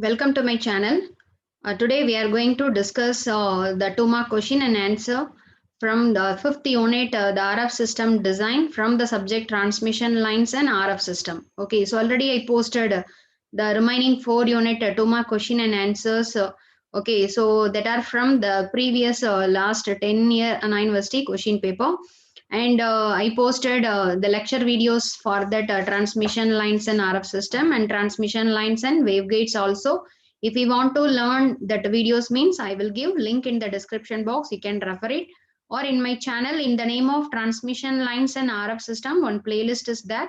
Welcome to my channel. Today we are going to discuss the 2 mark question and answer from the 5th unit, the RF system design from the subject transmission lines and RF system. Okay, so already I posted the remaining 4 unit 2 mark question and answers. Okay, so that are from the previous last 10-year Anna University question paper. And I posted the lecture videos for that transmission lines and RF system and transmission lines and wavegates also. If you want to learn that videos means I will give link in the description box. You can refer it, or in my channel in the name of transmission lines and RF system, one playlist is there.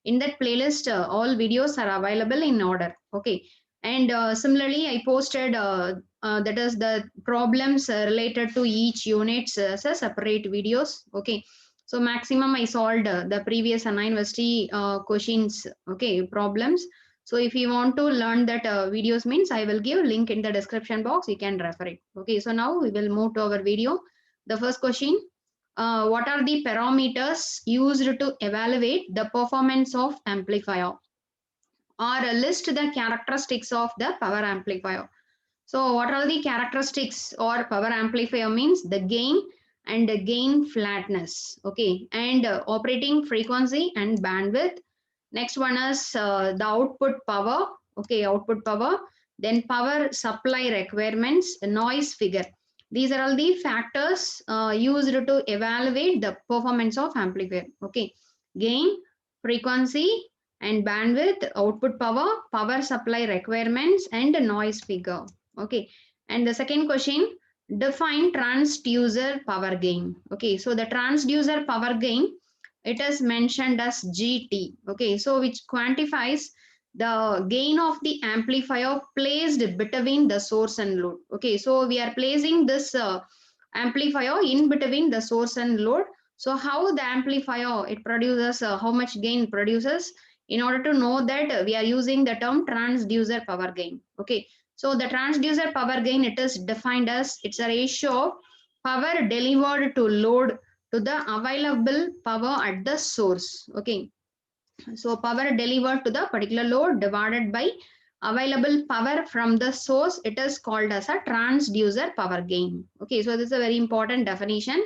In that playlist, all videos are available in order. Okay. And similarly, I posted that is the problems related to each units as a separate videos. Okay. So maximum I solved the previous Anna University questions. Okay, problems. So if you want to learn that videos means I will give link in the description box. You can refer it. Okay, so now we will move to our video. The first question, what are the parameters used to evaluate the performance of amplifier, or list the characteristics of the power amplifier? So what are the characteristics or power amplifier means? The gain and the gain flatness. Okay, and operating frequency and bandwidth. Next one is the output power. Okay, output power. Then power supply requirements, noise figure. These are all the factors used to evaluate the performance of amplifier. Okay, gain, frequency and bandwidth, output power, power supply requirements and noise figure. Okay, and the second question, define transducer power gain. Okay, so the transducer power gain, it is mentioned as GT. Okay, so which quantifies the gain of the amplifier placed between the source and load. Okay, so we are placing this amplifier in between the source and load. So how the amplifier it produces, how much gain produces? In order to know that, we are using the term transducer power gain. Okay, so the transducer power gain, it is defined as it's a ratio of power delivered to load to the available power at the source. Okay, so power delivered to the particular load divided by available power from the source, it is called as a transducer power gain. Okay, so this is a very important definition.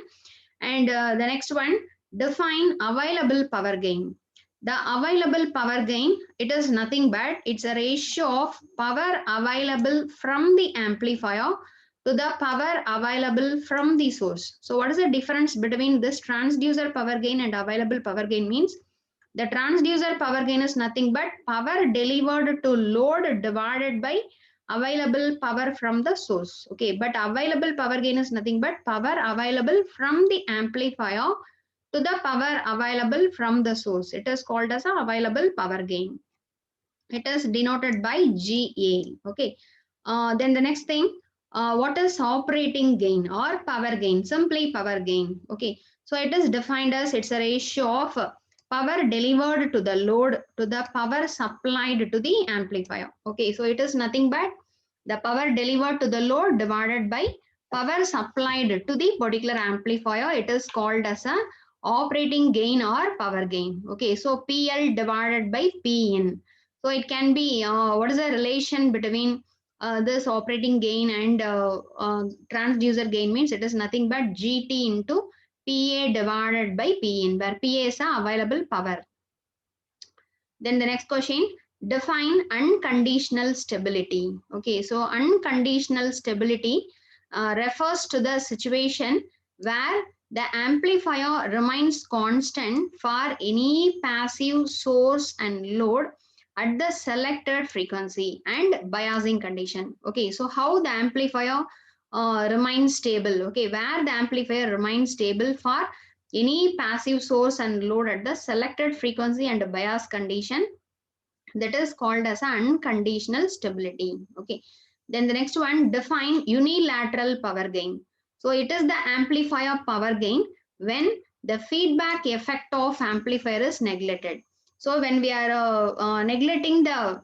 And the next one, define available power gain. The available power gain, it is nothing but it's a ratio of power available from the amplifier to the power available from the source. So what is the difference between this transducer power gain and available power gain means? The transducer power gain is nothing but power delivered to load divided by available power from the source. Okay, but available power gain is nothing but power available from the amplifier to the power available from the source. It is called as a available power gain. It is denoted by GA. Okay. Then the next thing, what is operating gain or power gain? Simply power gain. Okay. So it is defined as it's a ratio of power delivered to the load to the power supplied to the amplifier. Okay. So it is nothing but the power delivered to the load divided by power supplied to the particular amplifier. It is called as a operating gain or power gain. Okay. So PL divided by PN. So it can be what is the relation between this operating gain and transducer gain means it is nothing but GT into PA divided by PN, where PA is a available power. Then the next question, define unconditional stability. Okay, so unconditional stability refers to the situation where the amplifier remains constant for any passive source and load at the selected frequency and biasing condition. Okay, so how the amplifier remains stable? Okay, where the amplifier remains stable for any passive source and load at the selected frequency and bias condition, that is called as unconditional stability. Okay, then the next one, define unilateral power gain. So it is the amplifier power gain when the feedback effect of amplifier is neglected. So when we are neglecting the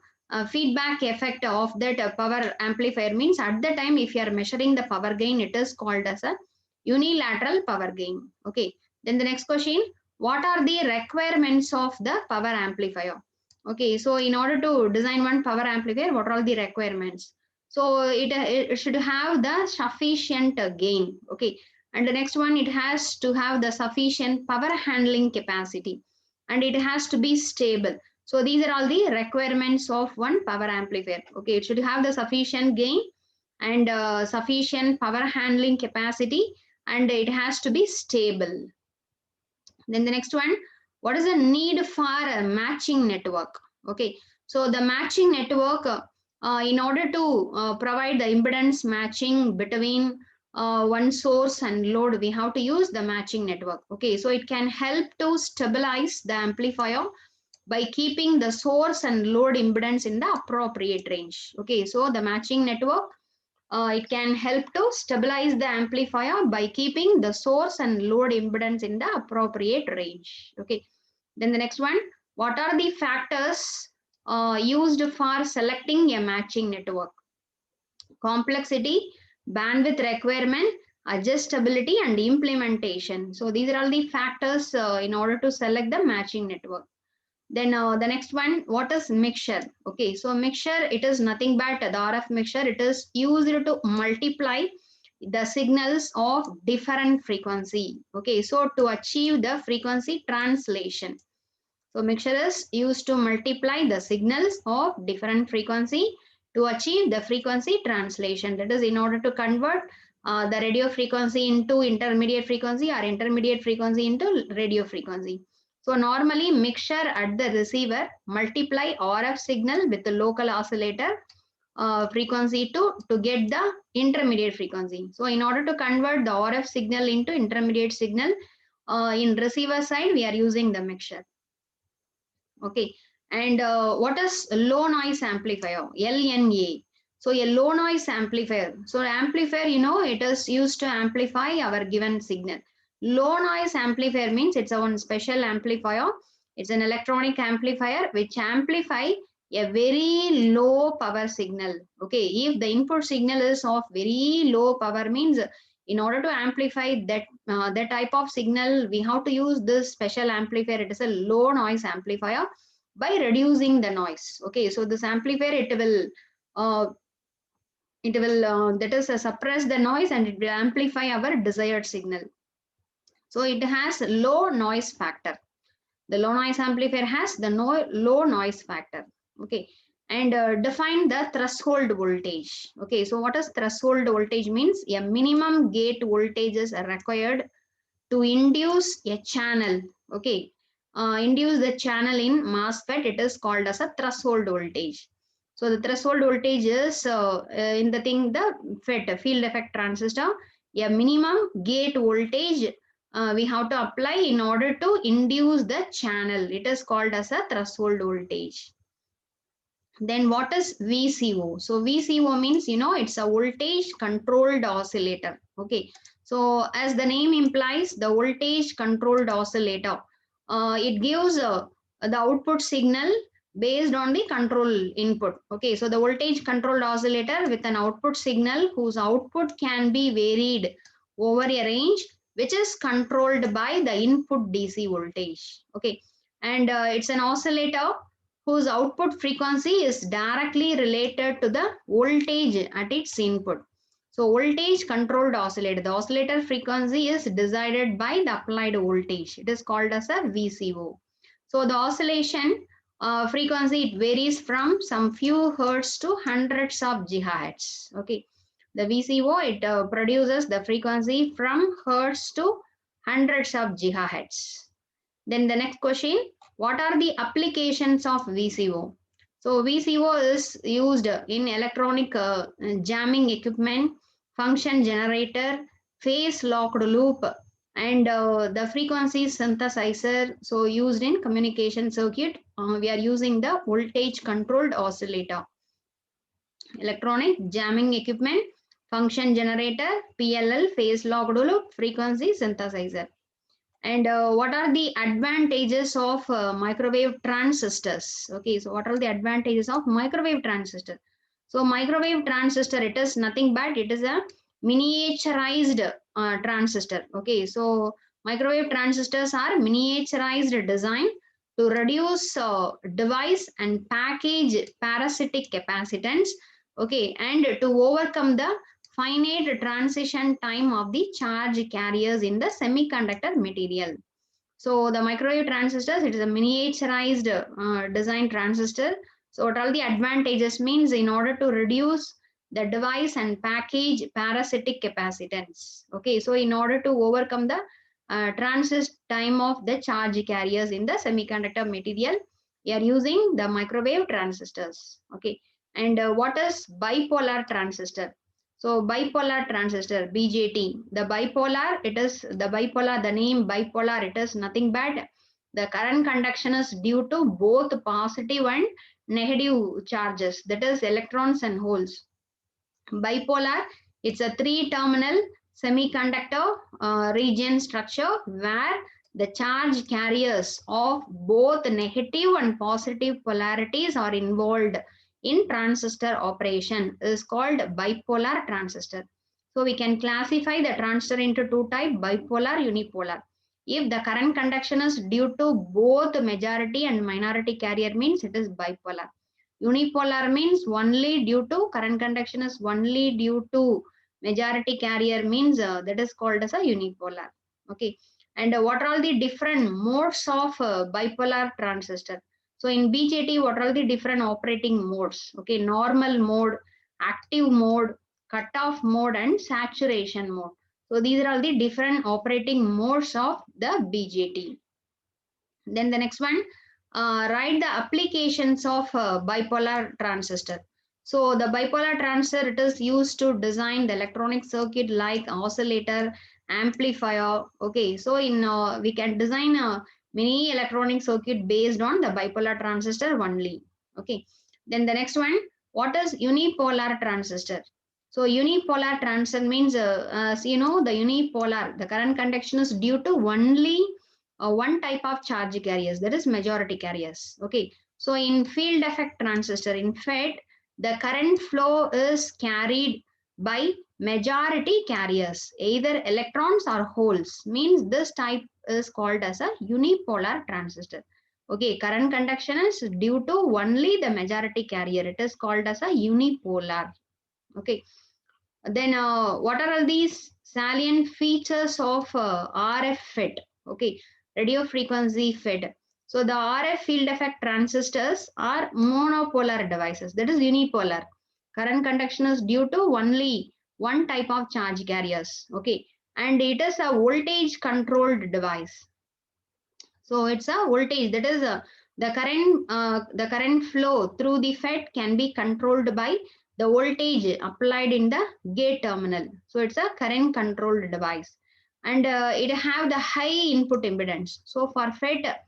feedback effect of that power amplifier means at the time if you are measuring the power gain, it is called as a unilateral power gain. Okay, then the next question, what are the requirements of the power amplifier? Okay, so in order to design one power amplifier, what are all the requirements? So it should have the sufficient gain. Okay, and the next one, it has to have the sufficient power handling capacity, and it has to be stable. So these are all the requirements of one power amplifier. Okay, it should have the sufficient gain and sufficient power handling capacity, and it has to be stable. Then the next one, what is the need for a matching network? Okay, so the matching network, in order to provide the impedance matching between one source and load, we have to use the matching network. Okay, so it can help to stabilize the amplifier by keeping the source and load impedance in the appropriate range. Okay, so the matching network, it can help to stabilize the amplifier by keeping the source and load impedance in the appropriate range. Okay. Then the next one, what are the factors used for selecting a matching network? Complexity, bandwidth requirement, adjustability, and implementation. So these are all the factors in order to select the matching network. Then the next one, what is mixture? Okay, so mixture, it is nothing but the RF mixture. It is used to multiply the signals of different frequency. Okay, so to achieve the frequency translation. So mixture is used to multiply the signals of different frequency to achieve the frequency translation. That is in order to convert the radio frequency into intermediate frequency or intermediate frequency into radio frequency. So normally mixture at the receiver multiply RF signal with the local oscillator frequency to get the intermediate frequency. So in order to convert the RF signal into intermediate signal, in receiver side we are using the mixture. Okay, and what is low noise amplifier? LNA. So a low noise amplifier. So amplifier, it is used to amplify our given signal. Low noise amplifier means it's a one special amplifier. It's an electronic amplifier which amplify a very low power signal. Okay, if the input signal is of very low power means in order to amplify that type of signal, we have to use this special amplifier. It is a low noise amplifier by reducing the noise. Okay, so this amplifier, uh, that is suppress the noise and it will amplify our desired signal. So it has low noise factor. The low noise amplifier has the low noise factor. Okay, and define the threshold voltage. Okay, so what does threshold voltage means? A minimum gate voltage is required to induce a channel. Okay, induce the channel in MOSFET. It is called as a threshold voltage. So the threshold voltage is in the FET, field effect transistor, a minimum gate voltage we have to apply in order to induce the channel. It is called as a threshold voltage. Then what is VCO? So VCO means, it's a voltage controlled oscillator. Okay. So as the name implies, the voltage controlled oscillator, it gives the output signal based on the control input. Okay. So the voltage controlled oscillator with an output signal whose output can be varied over a range which is controlled by the input DC voltage. Okay. And it's an oscillator whose output frequency is directly related to the voltage at its input. So voltage controlled oscillator. The oscillator frequency is decided by the applied voltage. It is called as a VCO. So the oscillation frequency, it varies from some few hertz to hundreds of gigahertz. Okay. The VCO, it produces the frequency from hertz to hundreds of gigahertz. Then the next question, what are the applications of VCO? So VCO is used in electronic jamming equipment, function generator, phase locked loop, and the frequency synthesizer. So used in communication circuit, we are using the voltage controlled oscillator. Electronic jamming equipment, function generator, PLL, phase locked loop, frequency synthesizer. And what are the advantages of microwave transistors? Okay, so what are the advantages of microwave transistor? So microwave transistor, it is nothing but it is a miniaturized transistor. Okay, so microwave transistors are miniaturized design to reduce device and package parasitic capacitance, okay, and to overcome the finite transition time of the charge carriers in the semiconductor material. So the microwave transistors, it is a miniaturized design transistor. So what all the advantages means, in order to reduce the device and package parasitic capacitance. Okay, so in order to overcome the transit time of the charge carriers in the semiconductor material, we are using the microwave transistors. Okay, and what is bipolar transistor? So bipolar transistor, BJT, the bipolar, it is the bipolar, the name bipolar, it is nothing but the current conduction is due to both positive and negative charges, that is electrons and holes. Bipolar, it's a three-terminal semiconductor region structure where the charge carriers of both negative and positive polarities are involved in transistor operation is called bipolar transistor. So we can classify the transistor into two types, bipolar, unipolar. If the current conduction is due to both majority and minority carrier means it is bipolar. Unipolar means only due to current conduction is only due to majority carrier means that is called as a unipolar. Okay, and what are all the different modes of bipolar transistor? So in BJT, what are all the different operating modes? Okay, normal mode, active mode, cutoff mode, and saturation mode. So these are all the different operating modes of the BJT. Then the next one, write the applications of bipolar transistor. So the bipolar transistor, it is used to design the electronic circuit like oscillator, amplifier. Okay, so in we can design a mini electronic circuit based on the bipolar transistor only. Okay, then the next one, what is unipolar transistor? So unipolar transistor means, as you know, the unipolar, the current conduction is due to only one type of charge carriers, that is majority carriers. Okay, so in field effect transistor, in FET, the current flow is carried by majority carriers, either electrons or holes, means this type is called as a unipolar transistor. Okay, current conduction is due to only the majority carrier, it is called as a unipolar. Okay, then what are all these salient features of RF FET? Okay, radio frequency FET. So the RF field effect transistors are monopolar devices, that is unipolar. Current conduction is due to only one type of charge carriers. Okay, and it is a voltage controlled device. So it's a voltage, that is the current flow through the FET can be controlled by the voltage applied in the gate terminal. So it's a current controlled device, and it have the high input impedance. So for FET,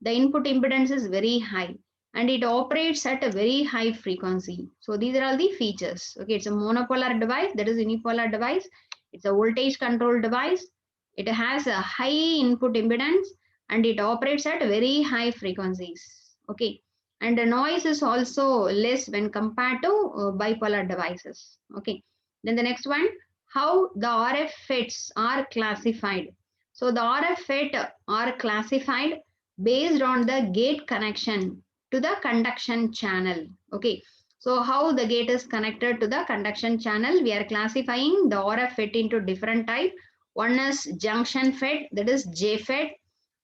the input impedance is very high and it operates at a very high frequency. So these are all the features. Okay, it's a monopolar device, that is unipolar device. It's a voltage controlled device. It has a high input impedance and it operates at very high frequencies. Okay, and the noise is also less when compared to bipolar devices. Okay, then the next one, how the RF FETs are classified. So the RF FET are classified based on the gate connection to the conduction channel. Okay, so how the gate is connected to the conduction channel, we are classifying the RF FET into different type. One is junction FET, that is JFET.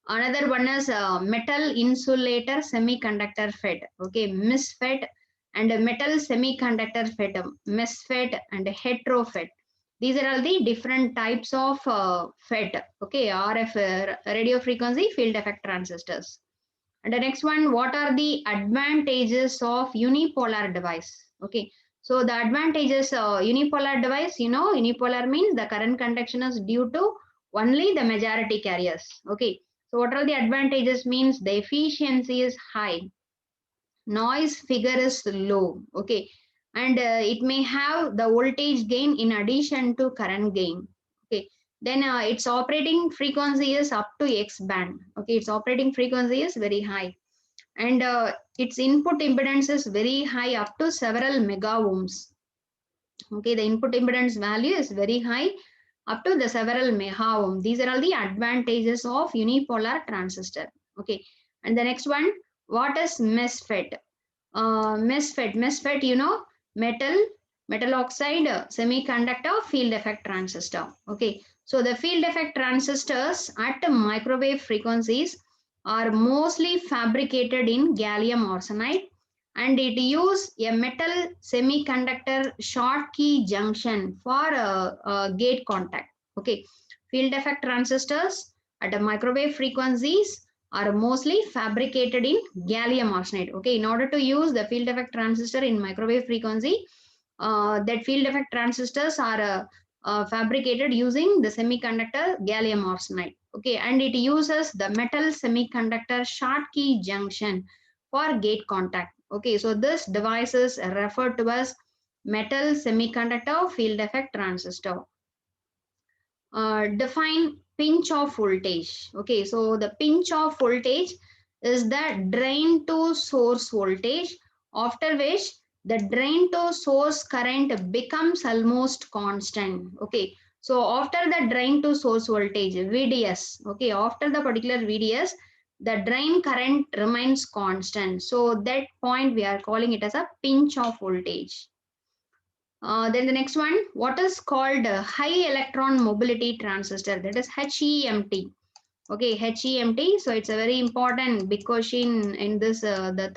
Another one is metal insulator semiconductor FET. Okay, MISFET, and metal semiconductor FET, MESFET, and hetero FET. These are all the different types of FET. Okay, RF radio frequency field effect transistors. And the next one, what are the advantages of unipolar device? Okay, so the advantages unipolar device, you know, unipolar means the current conduction is due to only the majority carriers. Okay, so what are the advantages means, the efficiency is high, noise figure is low. Okay, and it may have the voltage gain in addition to current gain. Okay, then its operating frequency is up to X band. Okay, its operating frequency is very high, and its input impedance is very high, up to several mega ohms. Okay, the input impedance value is very high, up to the several mega ohm. These are all the advantages of unipolar transistor. Okay, And the next one, what is MESFET? MESFET, metal oxide semiconductor field effect transistor. Okay, so the field effect transistors at microwave frequencies are mostly fabricated in gallium arsenide, and it use a metal semiconductor Schottky junction for gate contact. Okay, field effect transistors at a microwave frequencies are mostly fabricated in gallium arsenide. Okay, in order to use the field effect transistor in microwave frequency, that field effect transistors are fabricated using the semiconductor gallium arsenide. Okay, and it uses the metal semiconductor Schottky junction for gate contact. Okay, so this device is referred to as metal semiconductor field effect transistor. Define pinch off voltage. Okay, so the pinch off voltage is the drain to source voltage, after which the drain to source current becomes almost constant. Okay, so after the drain to source voltage VDS, okay, after the particular VDS, the drain current remains constant. So that point we are calling it as a pinch off voltage. Then the next one, what is called high electron mobility transistor, that is HEMT. Okay, HEMT. So it's a very important big question in this the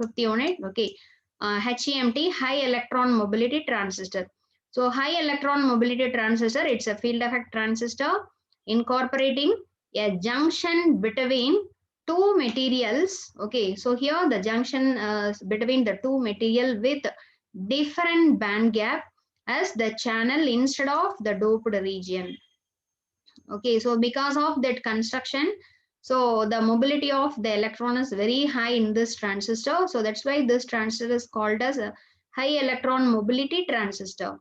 50 unit. Okay, HEMT, high electron mobility transistor. So high electron mobility transistor, it's a field effect transistor incorporating a junction between two materials. Okay, so here the junction between the two material with different band gap as the channel instead of the doped region. Okay, so because of that construction, so the mobility of the electron is very high in this transistor. So that's why this transistor is called as a high electron mobility transistor.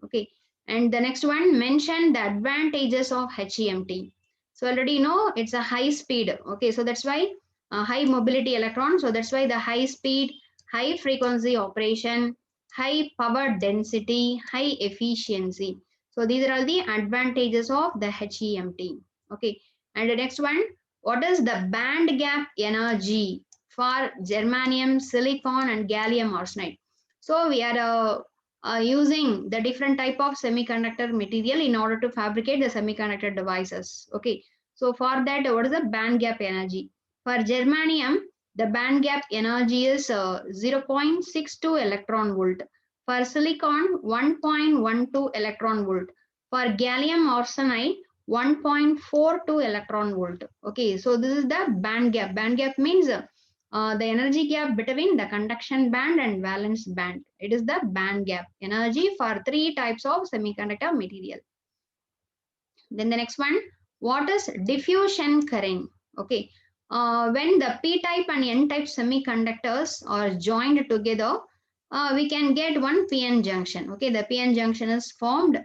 Okay, and the next one, mention the advantages of HEMT. So already you know it's a high speed. Okay, so that's why high mobility electron. So that's why the high speed, high frequency operation, high power density, high efficiency. So these are all the advantages of the HEMT. Okay, and the next one, what is the band gap energy for germanium, silicon, and gallium arsenide? So we are using the different type of semiconductor material in order to fabricate the semiconductor devices. Okay, so for that, what is the band gap energy? For germanium, the band gap energy is 0.62 electron volt. For silicon, 1.12 electron volt. For gallium arsenide, 1.42 electron volt. Okay, so this is the band gap. Band gap means the energy gap between the conduction band and valence band. It is the band gap energy for three types of semiconductor material. Then the next one, what is diffusion current? Okay, when the p-type and n-type semiconductors are joined together, we can get one p-n junction. Okay, the p-n junction is formed,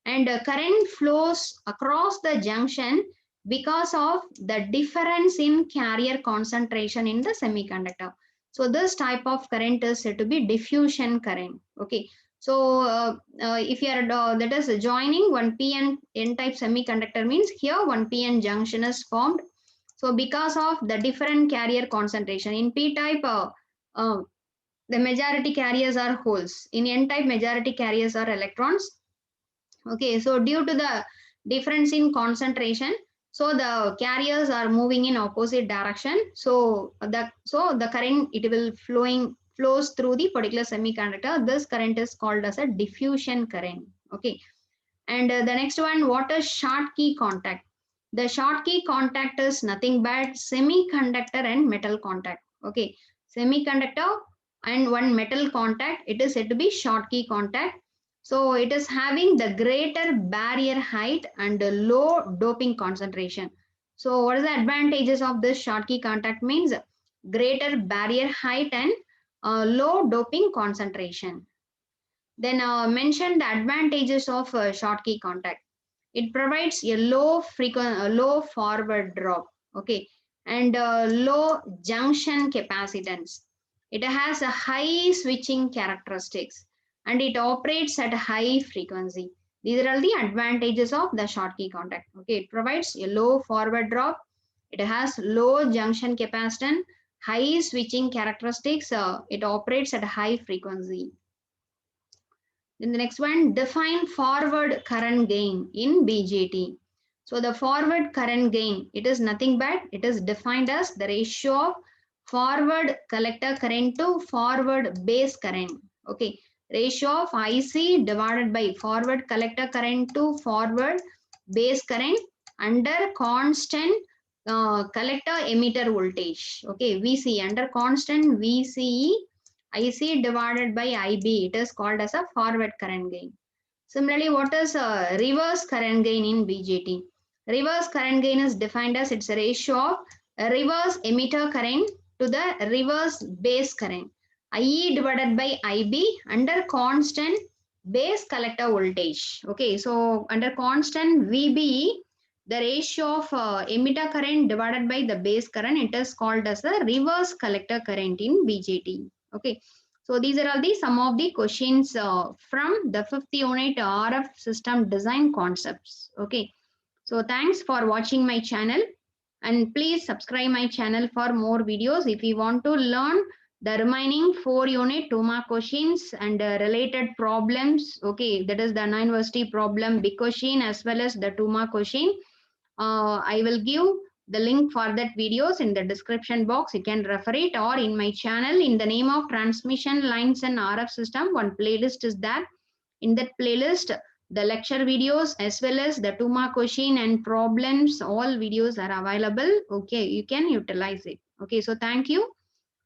and current flows across the junction because of the difference in carrier concentration in the semiconductor. So this type of current is said to be diffusion current. Okay, so if you are that is joining one p-n n-type semiconductor means here one p-n junction is formed. So because of the different carrier concentration in p-type, the majority carriers are holes. In n-type, majority carriers are electrons. Okay, so due to the difference in concentration, so the carriers are moving in opposite direction. So the current, it will flows through the particular semiconductor. This current is called as a diffusion current. Okay, and the next one, what is Schottky contact? The Schottky contact is nothing but semiconductor and metal contact. Okay, semiconductor and one metal contact, it is said to be Schottky contact. So it is having the greater barrier height and the low doping concentration. So what is the advantages of this Schottky contact means? Greater barrier height and low doping concentration. Then mention the advantages of Schottky contact. It provides a low forward drop, okay, and low junction capacitance. It has a high switching characteristics, and it operates at a high frequency. These are all the advantages of the Schottky contact. Okay, it provides a low forward drop, It has low junction capacitance, high switching characteristics. It operates at a high frequency. Then the next one, define forward current gain in BJT. So the forward current gain, it is nothing but it is defined as the ratio of forward collector current to forward base current. Okay, ratio of IC divided by forward collector current to forward base current under constant collector emitter voltage. Okay, VC under constant VCE IC divided by IB, it is called as a forward current gain. Similarly, what is a reverse current gain in BJT? Reverse current gain is defined as its a ratio of a reverse emitter current to the reverse base current. IE divided by IB under constant base collector voltage. Okay, so under constant VBE, the ratio of emitter current divided by the base current, it is called as the reverse collector current in BJT. Okay, so these are all the some of the questions from the 5th unit RF system design concepts. Okay, so thanks for watching my channel, and please subscribe my channel for more videos. If you want to learn the remaining 4 unit 2 mark questions and related problems, okay, that is the Anna University problem, big question as well as the 2 mark question. I will give the link for that videos in the description box. You can refer it, or in my channel in the name of transmission lines and RF system, one playlist is there. In that playlist, the lecture videos as well as the 2 mark question and problems, all videos are available. Okay, you can utilize it. Okay, so thank you.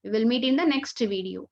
We will meet in the next video.